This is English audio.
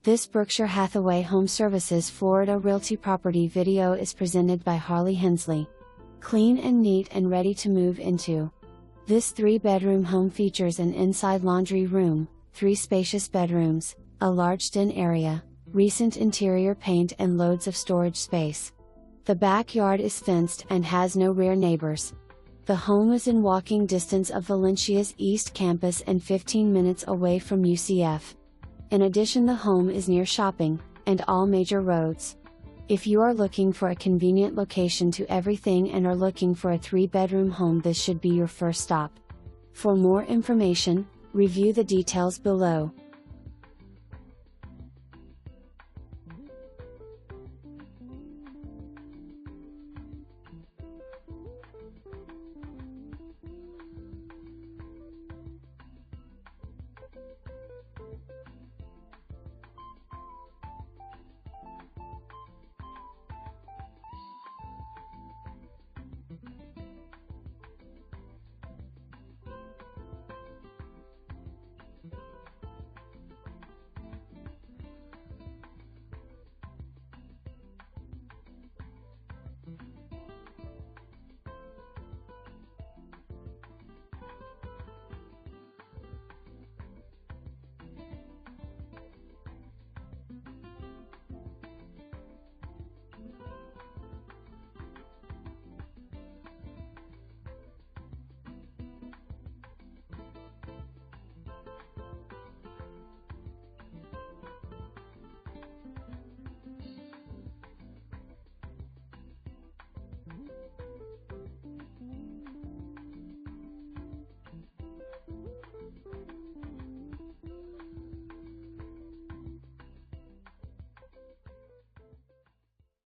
This Berkshire Hathaway HomeServices Florida Realty property video is presented by Harley Hensley. Clean and neat and ready to move into. This 3-bedroom home features an inside laundry room, 3 spacious bedrooms, a large den area, recent interior paint and loads of storage space. The backyard is fenced and has no rear neighbors. The home is in walking distance of Valencia's East Campus and 15 minutes away from UCF. In addition, the home is near shopping, and all major roads. If you are looking for a convenient location to everything and are looking for a 3-bedroom home, this should be your first stop. For more information, review the details below.